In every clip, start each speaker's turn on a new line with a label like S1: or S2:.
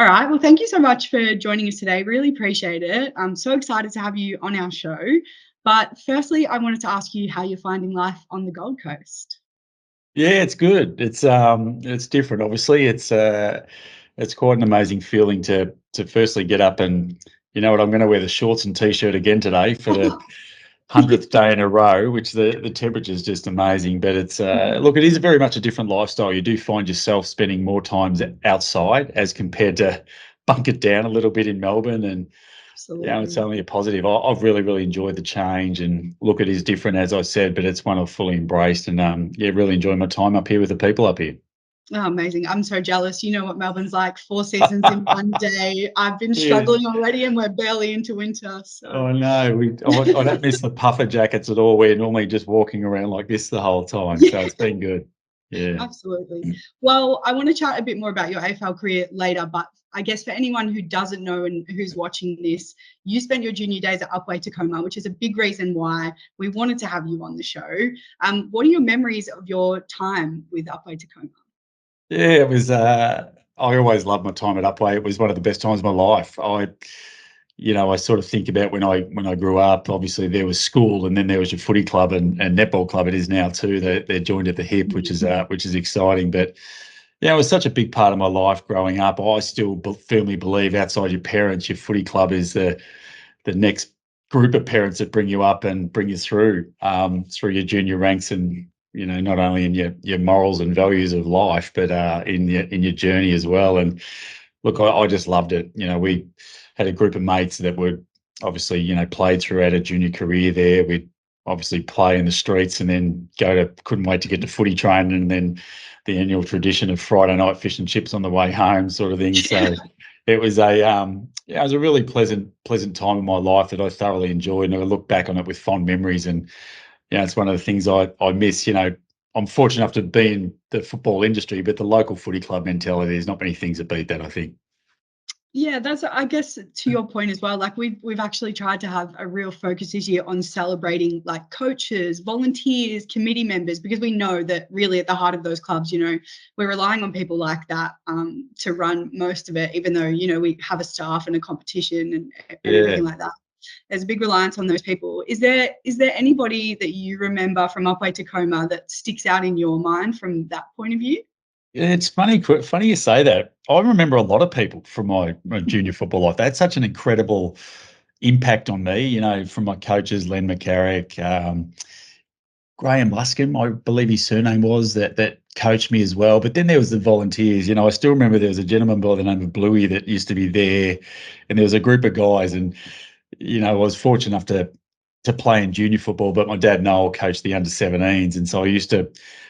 S1: All right. Well, thank you so much for joining us today. Really appreciate it. I'm so excited to have you on our show. But firstly, I wanted to ask you how you're finding life on the Gold Coast.
S2: Yeah, it's good. It's different. Obviously, it's quite an amazing feeling to firstly get up and you know what, I'm going to wear the shorts and t-shirt again today for the 100th day in a row, which the temperature is just amazing. But it's
S1: Mhm.
S2: look, it is very much a different lifestyle. You do find yourself spending more times outside as compared to bunk it down a little bit in Melbourne, and it's
S1: Absolutely.
S2: only a positive. I've really enjoyed the change, and look, it is different, as I said, but it's one I've fully embraced, and yeah, really enjoy my time up here with the people up here.
S1: Oh, amazing. I'm so jealous. You know what Melbourne's like, four seasons in one day. I've been
S2: Yeah.
S1: struggling already and we're barely into winter. So,
S2: Oh no, I don't miss the puffer jackets at all. We're normally just walking around like this the whole time, so
S1: yeah.
S2: it's been good. Yeah.
S1: Absolutely. Well, I want to chat a bit more about your AFL career later, but I guess for anyone who doesn't know and who's watching this, you spent your junior days at Upway Tacoma, which is a big reason why we wanted to have you on the show. What are your memories of your time with Upway Tacoma?
S2: Yeah, it was. I always loved my time at Upway. It was one of the best times of my life. I sort of think about when I grew up. Obviously, there was school, and then there was your footy club and netball club. It is now too. They're joined at the hip, which is exciting. But yeah, it was such a big part of my life growing up. I still firmly believe outside your parents, your footy club is the next group of parents that bring you up and bring you through your junior ranks, and not only in your morals and values of life, but in your journey as well. And look, I just loved it. We had a group of mates that would obviously played throughout a junior career there. We'd obviously play in the streets and then couldn't wait to get to footy training, and then the annual tradition of Friday night fish and chips on the way home, sort of thing. So it was a really pleasant time in my life that I thoroughly enjoyed, and I look back on it with fond memories. And it's one of the things I miss. I'm fortunate enough to be in the football industry, but the local footy club mentality, there's not many things that beat that, I think.
S1: Yeah, that's I guess to your point as well. Like we've actually tried to have a real focus this year on celebrating like coaches, volunteers, committee members, because we know that really at the heart of those clubs, we're relying on people like that to run most of it. Even though we have a staff and a competition and
S2: Yeah.
S1: everything like that, there's a big reliance on those people. Is there anybody that you remember from Upway Tacoma that sticks out in your mind from that point of view?
S2: Yeah, it's funny you say that. I remember a lot of people from my junior football life. They had such an incredible impact on me, from my coaches, Len McCarrick, Graham Luscombe, I believe his surname was, that coached me as well. But then there was the volunteers. I still remember there was a gentleman by the name of Bluey that used to be there, and there was a group of guys. And I was fortunate enough to play in junior football, but my dad Noel coached the under-17s, and so I used to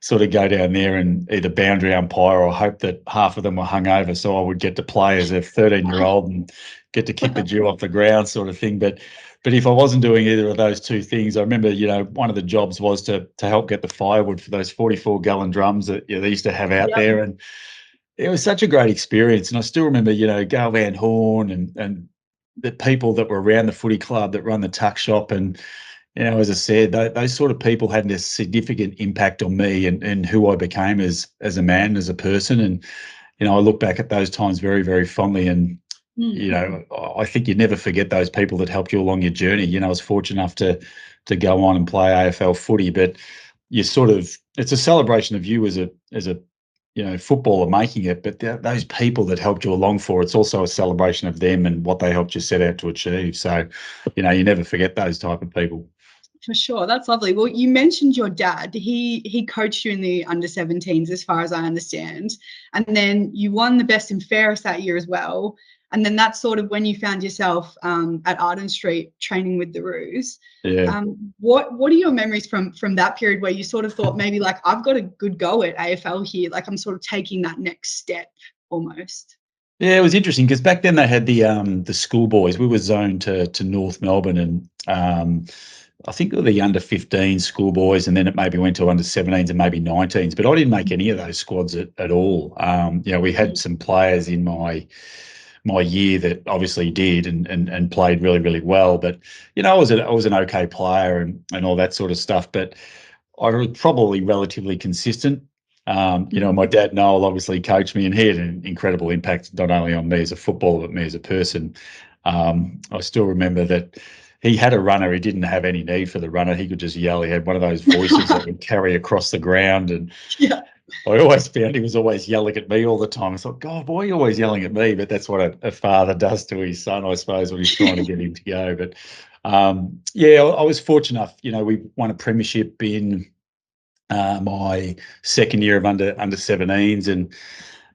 S2: sort of go down there and either boundary umpire or hope that half of them were hungover, so I would get to play as a 13-year-old and get to kick the dew off the ground, sort of thing. But if I wasn't doing either of those two things, I remember, one of the jobs was to help get the firewood for those 44-gallon drums that they used to have out
S1: Yep.
S2: there. And it was such a great experience. And I still remember, Gal Van Horn and the people that were around the footy club that run the tuck shop. And, as I said, those sort of people had a significant impact on me and who I became as a man, as a person. And, I look back at those times very, very fondly. And,
S1: Mm.
S2: I think you never forget those people that helped you along your journey. I was fortunate enough to go on and play AFL footy, but it's a celebration of you as a footballer making it, but those people that helped you along for it's also a celebration of them and what they helped you set out to achieve. So, you never forget those type of people.
S1: For sure, that's lovely. Well, you mentioned your dad. He coached you in the under-17s, as far as I understand, and then you won the best and fairest that year as well. And then that's sort of when you found yourself at Arden Street training with the Roos.
S2: Yeah.
S1: What are your memories from that period where you sort of thought maybe like I've got a good go at AFL here, like I'm sort of taking that next step almost.
S2: Yeah, it was interesting because back then they had the schoolboys. We were zoned to North Melbourne, and I think the under 15 schoolboys, and then it maybe went to under 17s and maybe 19s. But I didn't make any of those squads at all. We had some players in my year that obviously did and played really, really well. But I was an okay player and all that sort of stuff. But I was probably relatively consistent. You know, my dad Noel obviously coached me, and he had an incredible impact not only on me as a footballer but me as a person. I still remember that he had a runner. He didn't have any need for the runner. He could just yell. He had one of those voices that would carry across the ground, and
S1: Yeah.
S2: I always found he was always yelling at me all the time. I thought, God, why are you always yelling at me? But that's what a father does to his son, I suppose, when he's trying to get him to go. But yeah, I was fortunate enough. You know, we won a premiership in my second year of under 17s, and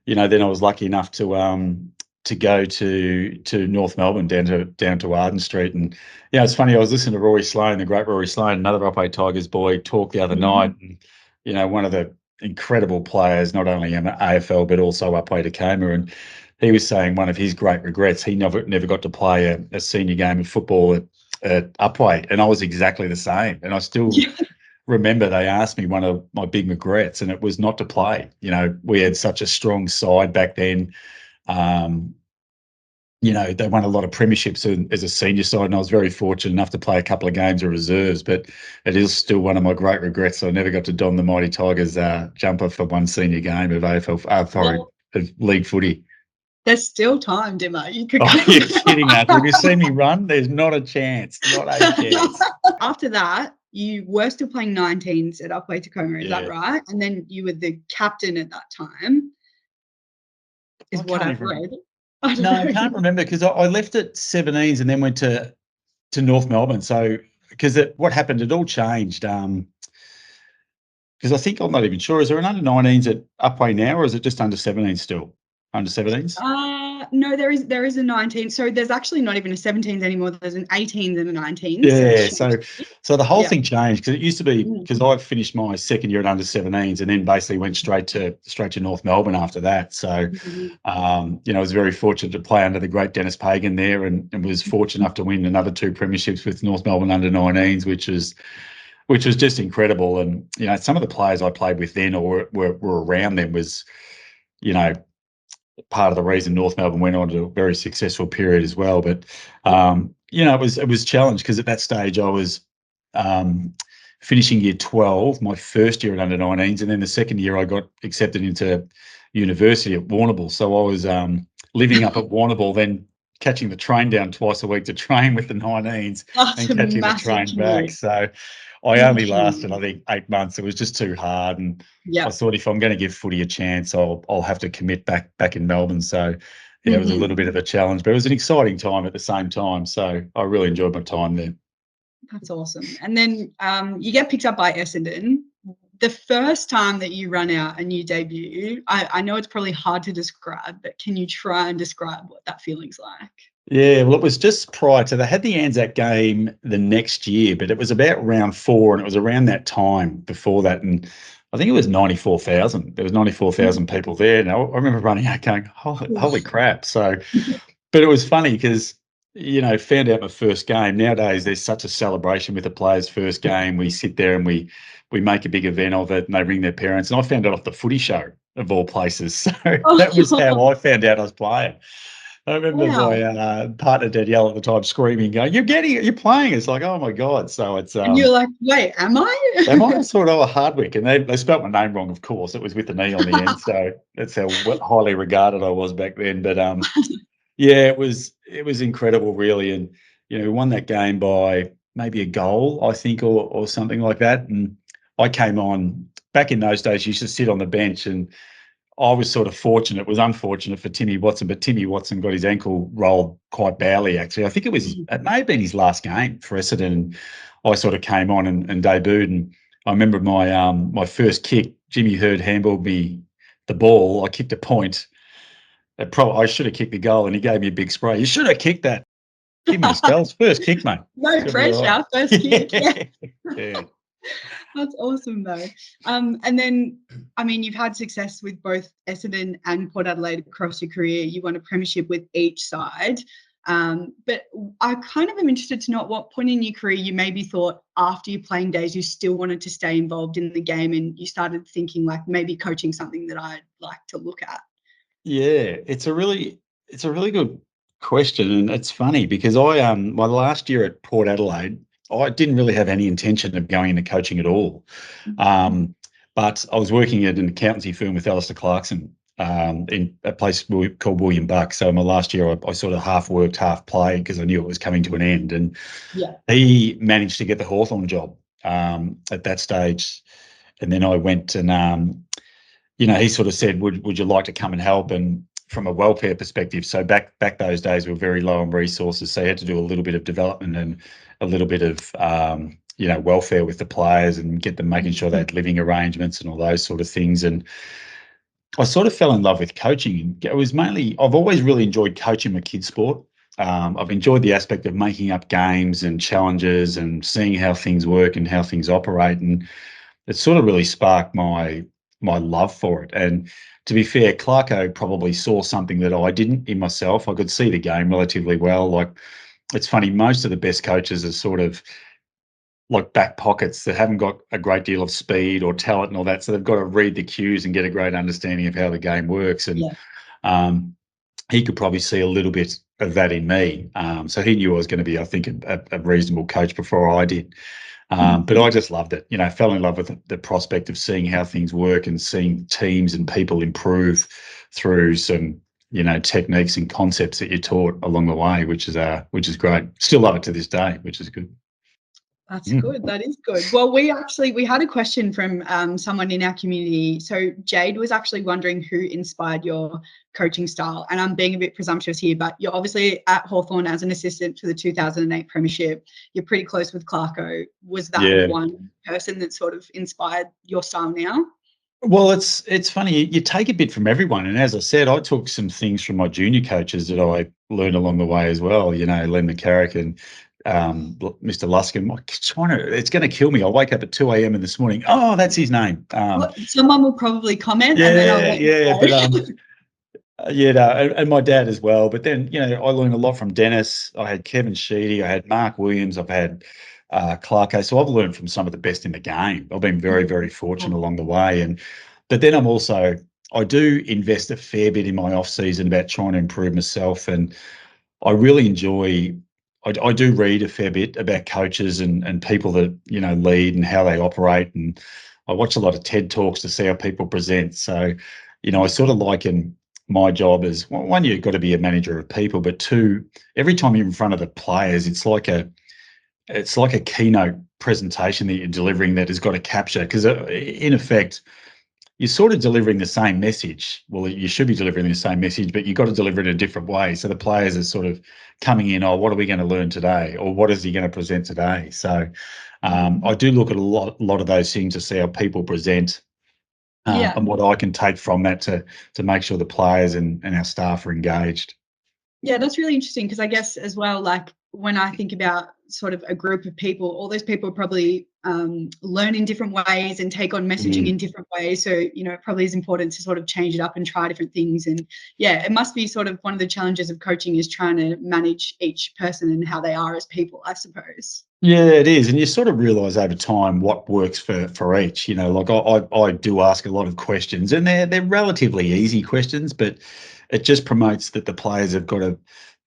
S2: you know, then I was lucky enough to go to North Melbourne, down to Arden Street. And yeah, it's funny, I was listening to Rory Sloane, the great Rory Sloane, another Upwey Tigers boy, talk the other night. And you know, one of the incredible players, not only in AFL but also Upwey-Tecoma, and he was saying one of his great regrets, he never got to play a senior game of football at Upwey. And I was exactly the same, and I still remember they asked me one of my big regrets, and it was not to play. You know, we had such a strong side back then. You know, they won a lot of premierships as a senior side, and I was very fortunate enough to play a couple of games of reserves. But it is still one of my great regrets. I never got to don the Mighty Tigers jumper for one senior game of of league footy.
S1: There's still time, Dimma. You could
S2: Oh, you're kidding, Arthur. Have you seen me run? There's not a chance. Not a chance.
S1: After that, you were still playing 19s at Upway Tacoma, is that right? And then you were the captain at that time, is what I've read.
S2: No, I can't remember, because I left at 17s and then went to North Melbourne. So because what happened, it all changed. Because I think, I'm not even sure, is there an under 19s at Upwey now, or is it just under 17s still? Under 17s?
S1: No, there is a 19. So there's actually not even a 17s anymore. There's an 18s and a 19s.
S2: Yeah, so the whole thing changed, because it used to be, because I finished my second year at under 17s and then basically went straight to North Melbourne after that. So, you know, I was very fortunate to play under the great Dennis Pagan there, and was fortunate enough to win another 2 premierships with North Melbourne under 19s, which was just incredible. And you know, some of the players I played with then or were around them was, you know, part of the reason North Melbourne went on to a very successful period as well. But you know, it was challenged, because at that stage I was finishing year 12, my first year at under 19s, and then the second year I got accepted into university at Warrnambool. So I was living up at Warrnambool, then catching the train down twice a week to train with the 19s, and catching the train back. So I only lasted, I think, 8 months. It was just too hard, and I thought, if I'm going to give footy a chance, I'll have to commit back in Melbourne. So yeah, it was a little bit of a challenge, but it was an exciting time at the same time. So I really enjoyed my time there.
S1: That's awesome. And then you get picked up by Essendon. The first time that you run out and you debut, I know it's probably hard to describe, but can you try and describe what that feeling's like?
S2: Yeah, well, it was just prior to, they had the Anzac game the next year, but it was about round 4, and it was around that time before that. And I think it was 94,000. There was 94,000 people there. Now, I remember running out going, holy crap. So, but it was funny because, you know, found out my first game. Nowadays, there's such a celebration with a player's first game. We sit there and we make a big event of it, and they ring their parents. And I found out off the footy show, of all places. So that was how I found out I was playing. I remember my partner dad yell at the time, screaming, going, "You're getting it! You're playing!" It's like, oh my god! So it's
S1: and you're like, wait, am I?
S2: am I? Sort of a Hardwick, and they spelt my name wrong. Of course, it was with an E on the end, so that's how highly regarded I was back then. But yeah, it was incredible, really, and you know, we won that game by maybe a goal, I think, or something like that. And I came on. Back in those days, you used to sit on the bench, and I was sort of fortunate. It was unfortunate for Timmy Watson, but Timmy Watson got his ankle rolled quite badly, actually. I think it may have been his last game for Essendon. And I sort of came on and debuted. And I remember my first kick, Jimmy Hurd handballed me the ball. I kicked a point. I should have kicked the goal, and he gave me a big spray. You should have kicked that. Give me spells. First kick, mate.
S1: No pressure. Right. First kick.
S2: Yeah.
S1: That's awesome, though. And then, I mean, you've had success with both Essendon and Port Adelaide across your career. You won a premiership with each side. But I kind of am interested to know at what point in your career you maybe thought, after your playing days, you still wanted to stay involved in the game, and you started thinking, like, maybe coaching something that I'd like to look at.
S2: Yeah, it's a really good question, and it's funny because I my last year at Port Adelaide, I didn't really have any intention of going into coaching at all. But But I was working at an accountancy firm with Alistair Clarkson in a place called William Buck. So my last year, I sort of half worked, half played because I knew it was coming to an end. And
S1: Yeah.
S2: he managed to get the Hawthorn job at that stage. And then I went and, he sort of said, would you like to come and help? And from a welfare perspective, so back those days we were very low on resources, so you had to do a little bit of development and a little bit of welfare with the players and get them, making sure they had living arrangements and all those sort of things. And I sort of fell in love with coaching. It was mainly, I've always really enjoyed coaching my kids' sport. I've enjoyed the aspect of making up games and challenges and seeing how things work and how things operate, and it sort of really sparked my love for it. And to be fair, Clarko probably saw something that I didn't in myself. I could see the game relatively well. Like, it's funny, most of the best coaches are sort of like back pockets that haven't got a great deal of speed or talent and all that. So they've got to read the cues and get a great understanding of how the game works. And he could probably see a little bit of that in me. So he knew I was going to be, I think, a reasonable coach before I did. But I just loved it. Fell in love with the prospect of seeing how things work and seeing teams and people improve through some, techniques and concepts that you're taught along the way, which is great. Still love it to this day, which is good.
S1: That's good. That is good. Well, we had a question from someone in our community. So Jade was actually wondering who inspired your coaching style. And I'm being a bit presumptuous here, but you're obviously at Hawthorn as an assistant for the 2008 Premiership. You're pretty close with Clarko. Was that one person that sort of inspired your style now?
S2: Well, it's funny. You take a bit from everyone. And as I said, I took some things from my junior coaches that I learned along the way as well. Len McCarrick and Mr. Luskin. It's going to kill me. I wake up at 2 a.m. in this morning. Oh, that's his name.
S1: Someone will probably comment.
S2: And my dad as well. But then, I learned a lot from Dennis. I had Kevin Sheedy. I had Mark Williams. I've had Clarko. So I've learned from some of the best in the game. I've been very, very fortunate along the way. But then I do invest a fair bit in my off season about trying to improve myself. And I really enjoy, I do read a fair bit about coaches and people that, lead and how they operate. And I watch a lot of TED Talks to see how people present. So, I sort of liken my job as, one, you've got to be a manager of people, but two, every time you're in front of the players, it's like a keynote presentation that you're delivering that has got to capture, because in effect, you're sort of delivering the same message. Well, you should be delivering the same message, but you've got to deliver it in a different way. So the players are sort of coming in, what are we going to learn today? Or what is he going to present today? So I do look at a lot of those things to see how people present and what I can take from that to make sure the players and our staff are engaged.
S1: Yeah, that's really interesting, because I guess as well, like when I think about sort of a group of people, all those people probably learn in different ways and take on messaging in different ways. So, it probably is important to sort of change it up and try different things. And it must be sort of one of the challenges of coaching is trying to manage each person and how they are as people, I suppose.
S2: Yeah, it is. And you sort of realise over time what works for each. Like I do ask a lot of questions, and they're relatively easy questions, but it just promotes that the players have got to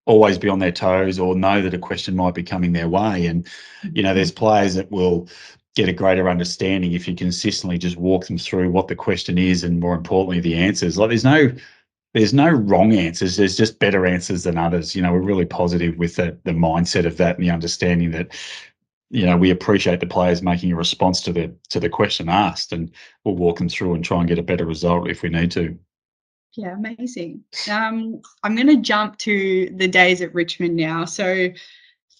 S2: always be on their toes or know that a question might be coming their way. And, there's players that will get a greater understanding if you consistently just walk them through what the question is and, more importantly, the answers. Like there's no wrong answers. There's just better answers than others. We're really positive with the mindset of that and the understanding that, we appreciate the players making a response to the question asked, and we'll walk them through and try and get a better result if we need to.
S1: Yeah, amazing. I'm going to jump to the days at Richmond now. So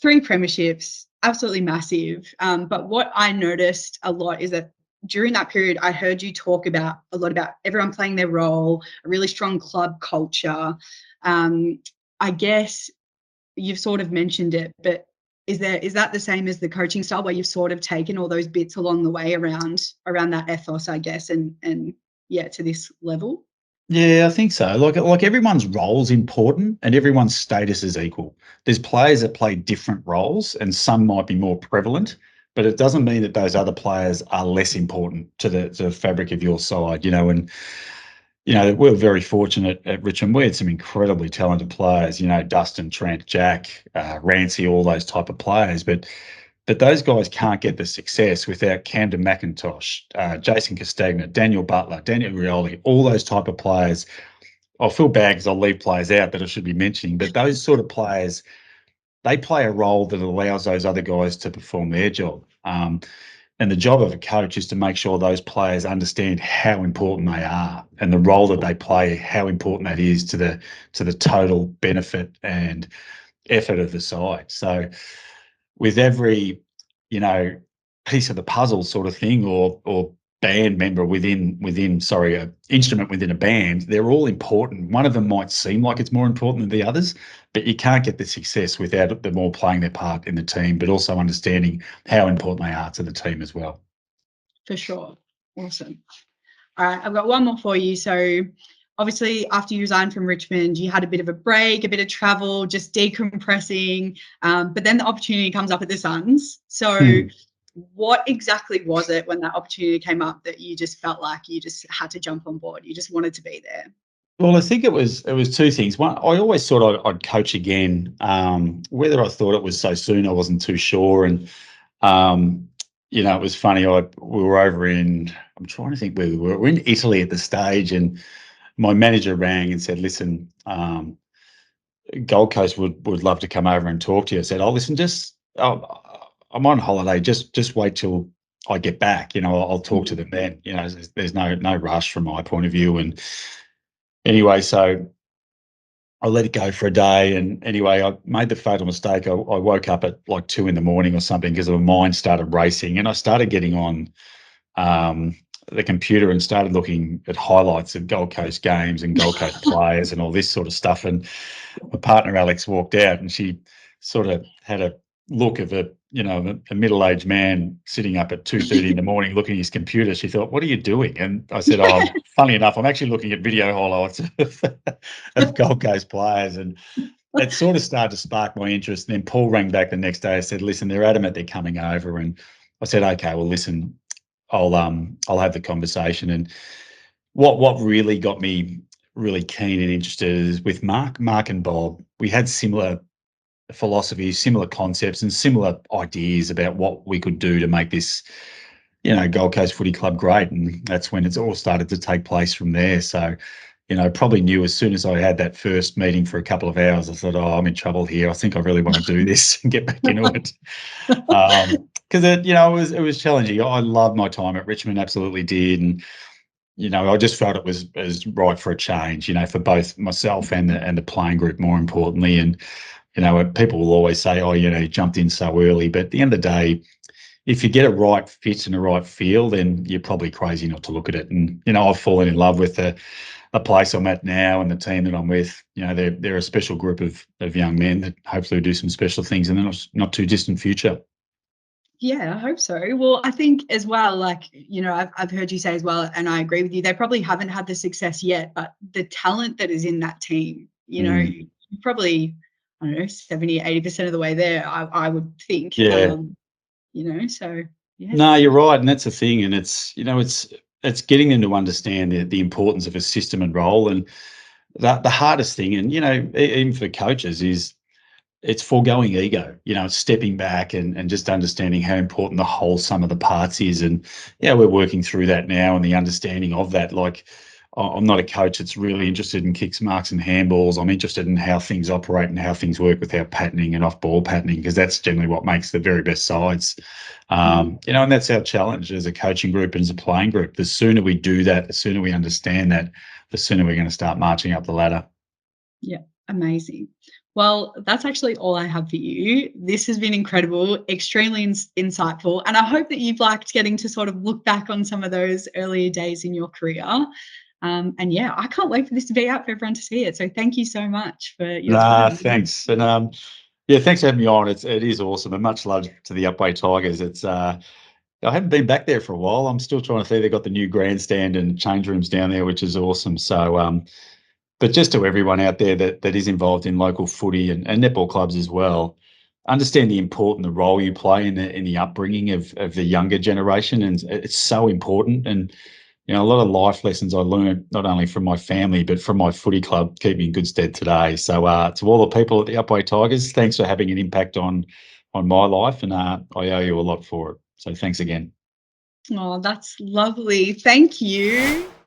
S1: 3 premierships, absolutely massive. But what I noticed a lot is that during that period, I heard you talk a lot about everyone playing their role, a really strong club culture. I guess you've sort of mentioned it, but is that the same as the coaching style, where you've sort of taken all those bits along the way around that ethos, I guess, and to this level?
S2: Yeah, I think so. Like everyone's role is important and everyone's status is equal. There's players that play different roles and some might be more prevalent, but it doesn't mean that those other players are less important to the fabric of your side, and we're very fortunate at Richmond. We had some incredibly talented players, Dustin, Trent, Jack, Rancy, all those type of players. But But those guys can't get the success without Camden McIntosh, Jason Castagna, Daniel Butler, Daniel Rioli, all those type of players. I'll feel bad because I'll leave players out that I should be mentioning, but those sort of players, they play a role that allows those other guys to perform their job. And the job of a coach is to make sure those players understand how important they are and the role that they play, how important that is to the total benefit and effort of the side. So with every, piece of the puzzle sort of thing, or band member within an instrument within a band, they're all important. One of them might seem like it's more important than the others, but you can't get the success without them all playing their part in the team, but also understanding how important they are to the team as well.
S1: For sure. Awesome. All right, I've got one more for you. So obviously after you resigned from Richmond, you had a bit of a break, a bit of travel, just decompressing, but then the opportunity comes up at the Suns. So what exactly was it when that opportunity came up that you just felt like you just had to jump on board? You just wanted to be there?
S2: Well, I think it was two things. One, I always thought I'd coach again. Whether I thought it was so soon, I wasn't too sure. And it was funny. We were over in, I'm trying to think where we were. We're in Italy at the stage, and my manager rang and said, "Listen, Gold Coast would love to come over and talk to you." I said, "Oh, listen, I'm on holiday. Just wait till I get back. I'll talk to them then. There's no rush from my point of view." And anyway, so I let it go for a day. And anyway, I made the fatal mistake. I woke up at like 2 a.m. or something because my mind started racing, and I started getting on the computer and started looking at highlights of Gold Coast games and Gold Coast players and all this sort of stuff. And my partner Alex walked out, and she sort of had a look of a middle-aged man sitting up at 2:30 in the morning looking at his computer. She thought, "What are you doing?" And I said, "Oh, funny enough, I'm actually looking at video highlights of Gold Coast players." And it sort of started to spark my interest. And then Paul rang back the next day. I said, "Listen, they're adamant they're coming over." And I said, "Okay, well, listen, I'll have the conversation." And what really got me really keen and interested is with Mark and Bob. We had similar philosophies, similar concepts, and similar ideas about what we could do to make this, Gold Coast Footy Club great. And that's when it's all started to take place from there. So, probably knew as soon as I had that first meeting for a couple of hours, I thought, "Oh, I'm in trouble here. I think I really want to do this and get back into it." Because it was challenging. I loved my time at Richmond, absolutely did. And I just felt it was right for a change, for both myself and the playing group, more importantly. And people will always say, "Oh, you jumped in so early," but at the end of the day, if you get a right fit and a right feel, then you're probably crazy not to look at it. And I've fallen in love with the place I'm at now and the team that I'm with. They're a special group of young men that hopefully will do some special things in the not too distant future.
S1: Yeah, I hope so. Well, I think as well, like, I've heard you say as well, and I agree with you, they probably haven't had the success yet, but the talent that is in that team, probably, I don't know, 70, 80% of the way there, I would think.
S2: Yeah.
S1: So yeah.
S2: No, you're right. And that's the thing. And it's getting them to understand the importance of a system and role. And the hardest thing, and even for coaches, is it's foregoing ego, it's stepping back and just understanding how important the whole sum of the parts is. And we're working through that now, and the understanding of that. Like, I'm not a coach that's really interested in kicks, marks, and handballs. I'm interested in how things operate and how things work with our patterning and off-ball patterning, because that's generally what makes the very best sides. And that's our challenge as a coaching group and as a playing group. The sooner we do that, the sooner we understand that, the sooner we're going to start marching up the ladder.
S1: Yeah, amazing. Well, that's actually all I have for you. This has been incredible, extremely insightful, and I hope that you've liked getting to sort of look back on some of those earlier days in your career. And I can't wait for this to be out for everyone to see it. So thank you so much for your time.
S2: Thanks. And thanks for having me on. It is awesome, and much love to the Upway Tigers. It's I haven't been back there for a while. I'm still trying to see they've got the new grandstand and change rooms down there, which is awesome. So but just to everyone out there that is involved in local footy and netball clubs as well, understand the role you play in the upbringing of the younger generation, and it's so important. And a lot of life lessons I learned not only from my family but from my footy club keep me in good stead today. So to all the people at the Upway Tigers, thanks for having an impact on on my life, and I owe you a lot for it. So thanks again.
S1: Oh, that's lovely. Thank you.